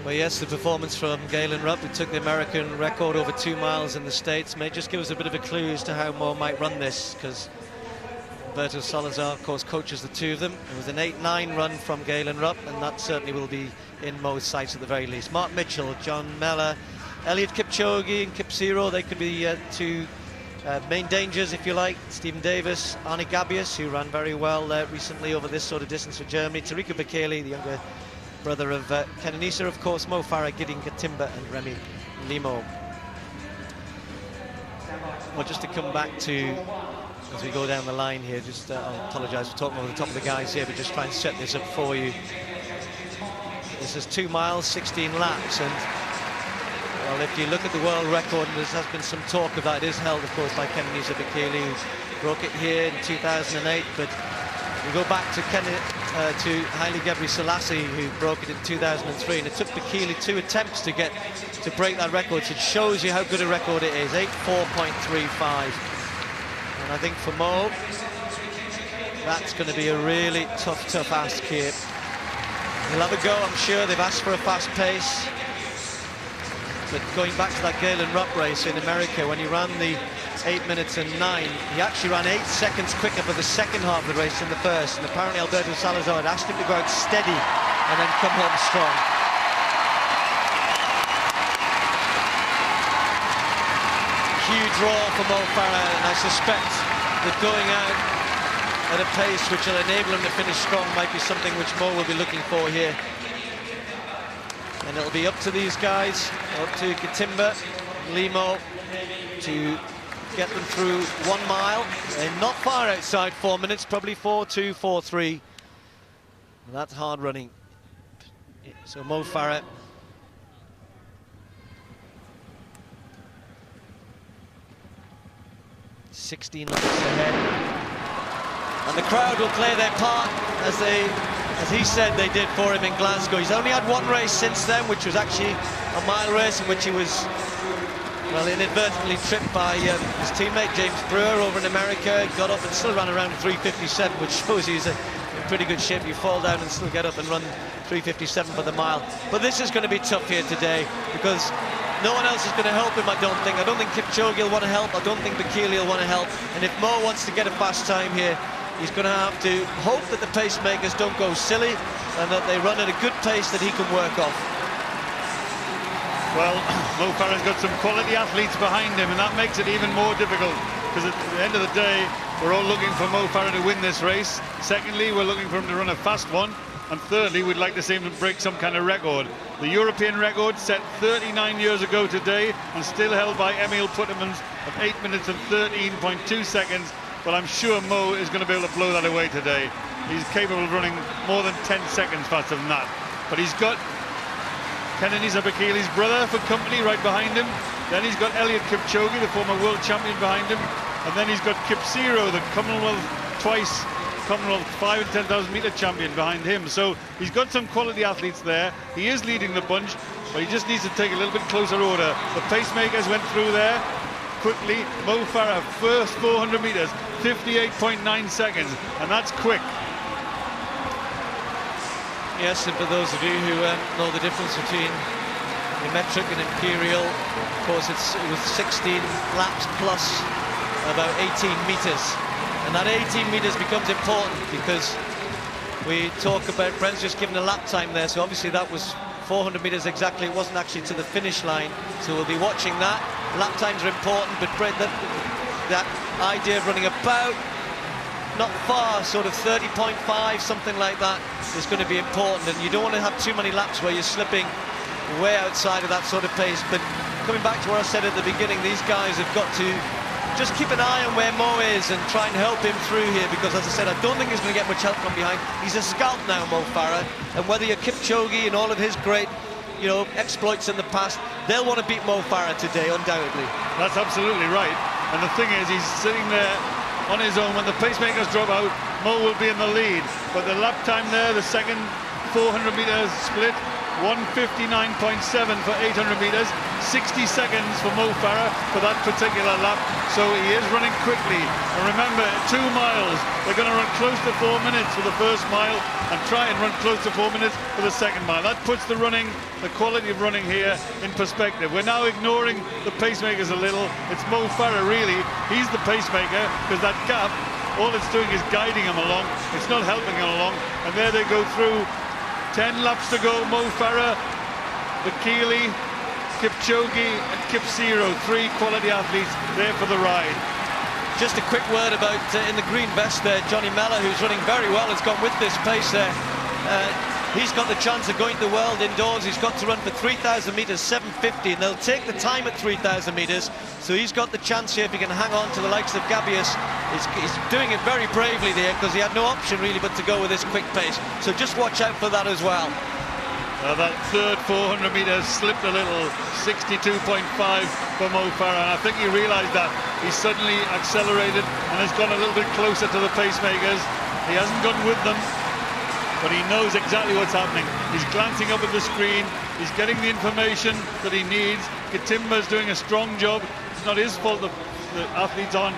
Well, yes, the performance from Galen Rupp, who took the American record over 2 miles in the States, may just give us a bit of a clue as to how Mo might run this, because Alberto Salazar, of course, coaches the two of them. It was an 8-9 run from Galen Rupp, and that certainly will be in Mo's sights at the very least. Mark Mitchell, John Mellor, Eliud Kipchoge and Kip Zero, they could be two main dangers, if you like. Stephen Davis, Arne Gabius, who ran very well recently over this sort of distance for Germany. Bekele, the younger brother of Kenenisa, of course, Mo Farah, Gideon Katimba and Remy Limo. Well, just to come back to, as we go down the line here, just I apologise for talking over the top of the guys here, but just try and set this up for you. This is 2 miles, 16 laps, and well, if you look at the world record, and there has been some talk of that, it is held, of course, by Mr.Bekele, who broke it here in 2008, but we go back to Haile Gebrselassie, who broke it in 2003, and it took Bekele 2 attempts to break that record. So it shows you how good a record it is, 8:4.35. And I think for Mo, that's going to be a really tough ask here. He'll have a go, I'm sure. They've asked for a fast pace. But going back to that Galen Rupp race in America, when he ran the 8 minutes and 9, he actually ran 8 seconds quicker for the second half of the race than the first. And apparently Alberto Salazar had asked him to go out steady and then come home strong. Huge draw for Mo Farah, and I suspect that going out at a pace which will enable him to finish strong might be something which Mo will be looking for here. And it'll be up to these guys, up to Katimba, Limo, to get them through 1 mile. They're not far outside 4 minutes, probably 4:2, 4:3. That's hard running. So Mo Farah, $16 ahead. And the crowd will play their part as he said they did for him in Glasgow. He's only had 1 race since then, which was actually a mile race in which he was, well, inadvertently tripped by his teammate James Brewer over in America. Got up and still ran around 3:57, which shows he's in pretty good shape. You fall down and still get up and run 3:57 for the mile. But this is going to be tough here today, because no one else is going to help him, I don't think. I don't think Kipchoge will want to help. I don't think Bekele will want to help. And if Mo wants to get a fast time here, he's going to have to hope that the pacemakers don't go silly and that they run at a good pace that he can work off. Well, Mo Farah's got some quality athletes behind him, and that makes it even more difficult, because at the end of the day, we're all looking for Mo Farah to win this race. Secondly, we're looking for him to run a fast one. And thirdly, we'd like to see him break some kind of record. The European record set 39 years ago today and still held by Emil Puttermans of 8 minutes and 13.2 seconds. But I'm sure Mo is going to be able to blow that away today. He's capable of running more than 10 seconds faster than that. But he's got Mr.Bekele's brother for company right behind him. Then he's got Eliud Kipchoge, the former world champion, behind him. And then he's got Kip Zero, the Commonwealth 5 and 10,000 meter champion, behind him. So he's got some quality athletes there. He is leading the bunch, but he just needs to take a little bit closer order. The pacemakers went through there quickly. Mo Farah, first 400 meters, 58.9 seconds, and that's quick. Yes, and for those of you who know the difference between the metric and imperial, of course it was 16 laps plus about 18 meters. And that 18 meters becomes important, because we talk about Brent's just given a lap time there, so obviously that was 400 meters exactly. It wasn't actually to the finish line, so we'll be watching that. Lap times are important, but Brent, that idea of running about not far, sort of 30.5, something like that, is going to be important. And you don't want to have too many laps where you're slipping way outside of that sort of pace. But coming back to what I said at the beginning, these guys have got to just keep an eye on where Mo is and try and help him through here, because, as I said, I don't think he's going to get much help from behind. He's a scout now, Mo Farah, and whether you're Kipchoge and all of his great, exploits in the past, they'll want to beat Mo Farah today, undoubtedly. That's absolutely right. And the thing is, he's sitting there on his own. When the pacemakers drop out, Mo will be in the lead. But the lap time there, the second 400 meters split, 1:59.7 for 800 meters, 60 seconds for Mo Farah for that particular lap. So he is running quickly. And remember, 2 miles, they're going to run close to 4 minutes for the first mile and try and run close to 4 minutes for the second mile. That puts the running, the quality of running here in perspective. We're now ignoring the pacemakers a little. It's Mo Farah really. He's the pacemaker, because that gap, all it's doing is guiding him along. It's not helping him along. And there they go through. 10 laps to go. Mo Farah, Bekele, Kipchoge and Kipsiro, 3 quality athletes there for the ride. Just a quick word about in the green vest there, Johnny Mellor, who's running very well, has gone with this pace there. He's got the chance of going to the world indoors. He's got to run for 3,000 meters, 7:50, and they'll take the time at 3,000 meters. So he's got the chance here if he can hang on to the likes of Gabius. He's doing it very bravely there, because he had no option really but to go with this quick pace. So just watch out for that as well. That third 400 meters slipped a little, 62.5 for Mo Farah, and I think he realized that. He suddenly accelerated and has gone a little bit closer to the pacemakers. He hasn't gone with them, but he knows exactly what's happening. He's glancing up at the screen, he's getting the information that he needs. Katimba's doing a strong job. It's not his fault the athletes aren't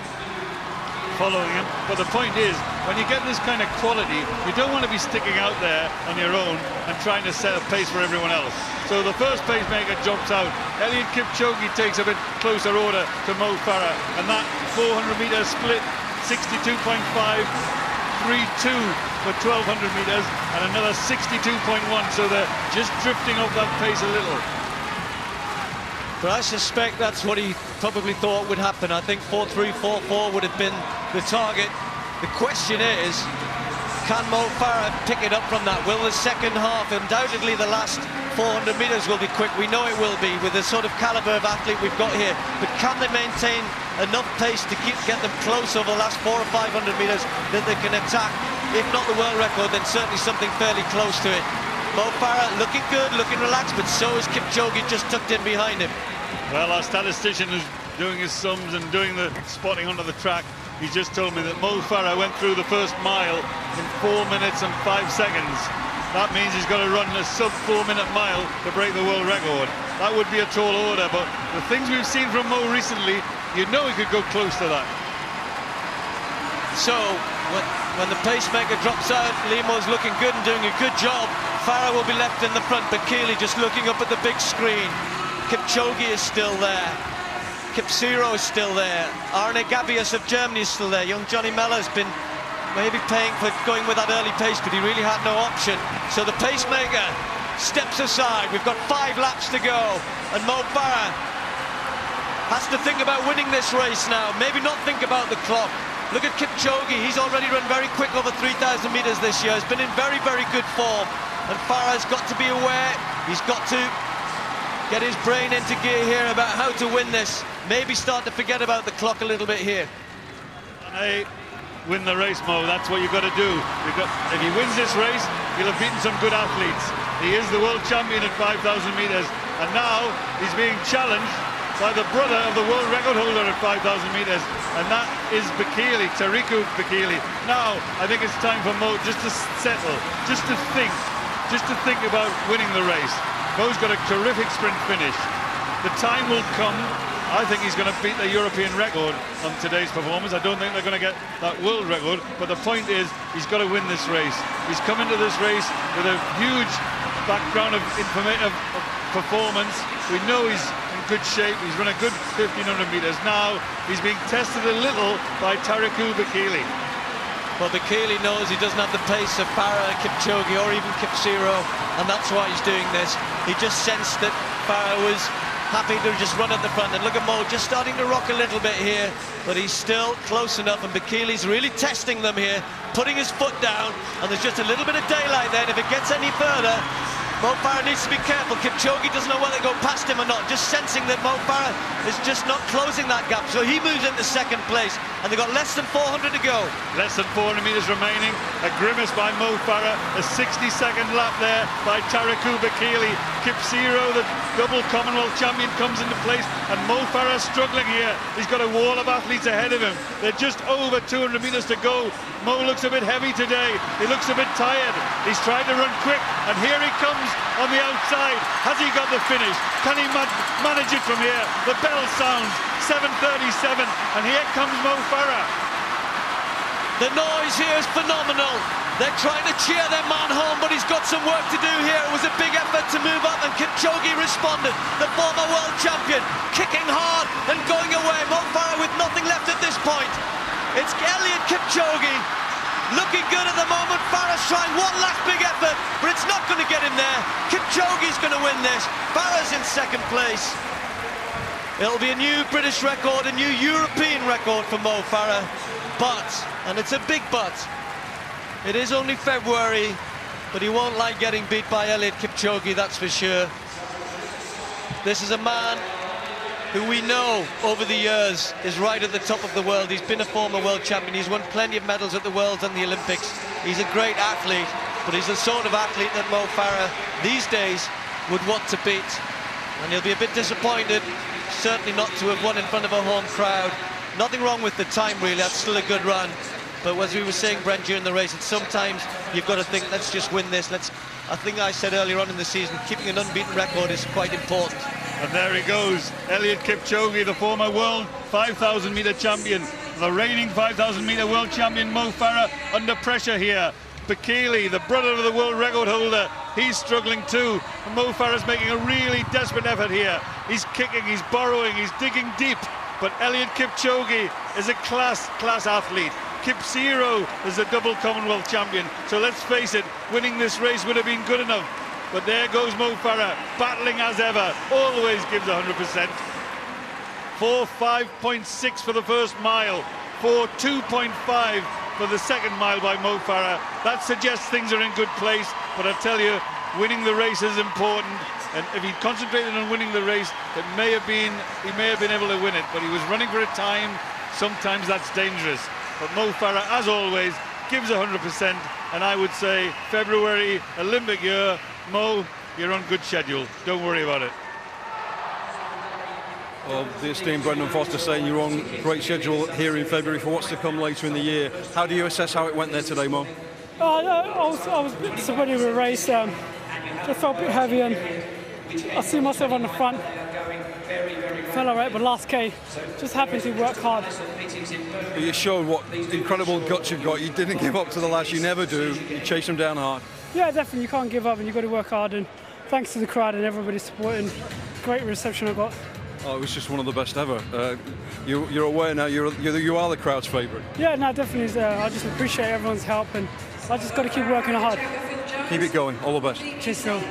following him, but the point is, when you get this kind of quality, you don't want to be sticking out there on your own and trying to set a pace for everyone else. So the first pacemaker drops out. Eliud Kipchoge takes a bit closer order to Mo Farah, and that 400 meter split, 62.5, 3.2 for 1,200 meters, and another 62.1, so they're just drifting off that pace a little. But I suspect that's what he probably thought would happen. I think 4.3, 4.4 would have been the target. The question is, can Mo Farah pick it up from that? Will the second half, undoubtedly the last 400 meters will be quick. We know it will be with the sort of caliber of athlete we've got here. But can they maintain enough pace to get them close over the last 400 or 500 meters that they can attack? If not the world record, then certainly something fairly close to it. Mo Farah looking good, looking relaxed, but so is Kipchoge just tucked in behind him. Well, our statistician who's doing his sums and doing the spotting onto the track, he just told me that Mo Farah went through the first mile in 4 minutes and 5 seconds. That means he's got to run a sub-4-minute mile to break the world record. That would be a tall order, but the things we've seen from Mo recently, you know he could go close to that. So, when the pacemaker drops out, Limo's looking good and doing a good job. Farah will be left in the front, Bekele just looking up at the big screen. Kipchoge is still there. Kipsiro is still there. Arne Gabius of Germany is still there. Young Johnny Mellor has been maybe paying for going with that early pace, but he really had no option. So the pacemaker steps aside. We've got 5 laps to go, and Mo Farah has to think about winning this race now. Maybe not think about the clock. Look at Kipchoge. He's already run very quick over 3,000 meters this year. He's been in very, very good form. And Farah's got to be aware. He's got to get his brain into gear here about how to win this. Maybe start to forget about the clock a little bit here. And they win the race, Mo. That's what you've got to do. If he wins this race, he'll have beaten some good athletes. He is the world champion at 5,000 meters. And now he's being challenged by the brother of the world record holder at 5,000 meters. And that is Bekele, Tariku Bekele. Now, I think it's time for Mo just to settle, just to think about winning the race. Mo's got a terrific sprint finish. The time will come. I think he's going to beat the European record on today's performance. I don't think they're going to get that world record, but the point is he's got to win this race. He's come into this race with a huge background of performance. We know he's in good shape. He's run a good 1,500 meters. Now he's being tested a little by Tariku Bekele. Well, Bekele knows he doesn't have the pace of Farah, Kipchoge or even Kipsiro, and that's why he's doing this. He just sensed that Farah was happy to just run at the front, and look at Mo just starting to rock a little bit here, but he's still close enough, and Bekele's really testing them here, putting his foot down, and there's just a little bit of daylight there, and if it gets any further, Mo Farah needs to be careful. Kipchoge doesn't know whether to go past him or not, just sensing that Mo Farah is just not closing that gap, so he moves into second place, and they've got less than 400 to go. Less than 400 meters remaining. A grimace by Mo Farah, a 60-second lap there by Tariku Bekele. Kipsiro, the double Commonwealth champion, comes into place, and Mo Farah struggling here. He's got a wall of athletes ahead of him. They're just over 200 meters to go. Mo looks a bit heavy today. He looks a bit tired. He's trying to run quick, and here he comes on the outside. Has he got the finish? Can he manage it from here? The bell sounds, 7:37, and here comes Mo Farah. The noise here is phenomenal. They're trying to cheer their man home, but he's got some work to do here. It was a big effort to move up, and Kipchoge responded. The former world champion, kicking hard and going away. Mo Farah with nothing left at this point. It's Eliud Kipchoge looking good at the moment. Farah's trying one last big effort, but it's not going to get him there. Kipchoge's going to win this. Farah's in second place. It'll be a new British record, a new European record for Mo Farah. But, and it's a big but, it is only February, but he won't like getting beat by Eliud Kipchoge, that's for sure. This is a man who we know over the years is right at the top of the world. He's been a former world champion. He's won plenty of medals at the Worlds and the Olympics. He's a great athlete, but he's the sort of athlete that Mo Farah these days would want to beat. And he'll be a bit disappointed, certainly not to have won in front of a home crowd. Nothing wrong with the time, really. That's still a good run. But as we were saying, Brent, during the race, sometimes you've got to think, let's just win this. I think I said earlier on in the season, keeping an unbeaten record is quite important. And there he goes, Eliud Kipchoge, the former world 5,000 metre champion, the reigning 5,000 metre world champion Mo Farah under pressure here. Bekele, the brother of the world record holder, he's struggling too. And Mo Farah's making a really desperate effort here. He's kicking, he's burrowing, he's digging deep. But Eliud Kipchoge is a class athlete. Kip Zero is a double Commonwealth champion. So let's face it, winning this race would have been good enough. But there goes Mo Farah, battling as ever, always gives 100%. 4:05.6 for the first mile, 4:02.5 for the second mile by Mo Farah. That suggests things are in good place, but I tell you, winning the race is important. And if he'd concentrated on winning the race, he may have been able to win it. But he was running for a time. Sometimes that's dangerous. But Mo Farah, as always, gives 100%. And I would say February, Olympic year, Mo, you're on good schedule. Don't worry about it. Well, the esteemed Brendan Foster saying you're on great schedule here in February for what's to come later in the year. How do you assess how it went there today, Mo? I was a bit disappointed with the race. Just felt a bit heavy, and I see myself on the front. Fell alright, but last K, just happened to work hard. But you showed what incredible guts you've got. You didn't give up to the last, you never do. You chase them down hard. Yeah, definitely, you can't give up and you've got to work hard, and thanks to the crowd and everybody supporting. Great reception I got. Oh, it was just one of the best ever. You're aware now, you are the crowd's favourite. Yeah, no, definitely. I just appreciate everyone's help, and I just got to keep working hard. Keep it going, all the best. Cheers, Phil.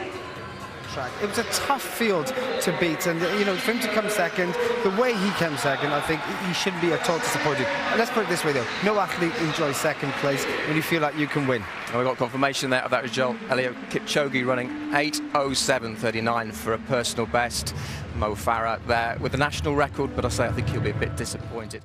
It was a tough field to beat, and you know, for him to come second, the way he came second, I think he shouldn't be at all disappointed. And let's put it this way though, no athlete enjoys second place when you feel like you can win. And we got confirmation there of that result. Eliud Kipchoge running 8:07.39 for a personal best. Mo Farah there with the national record, but I think he'll be a bit disappointed.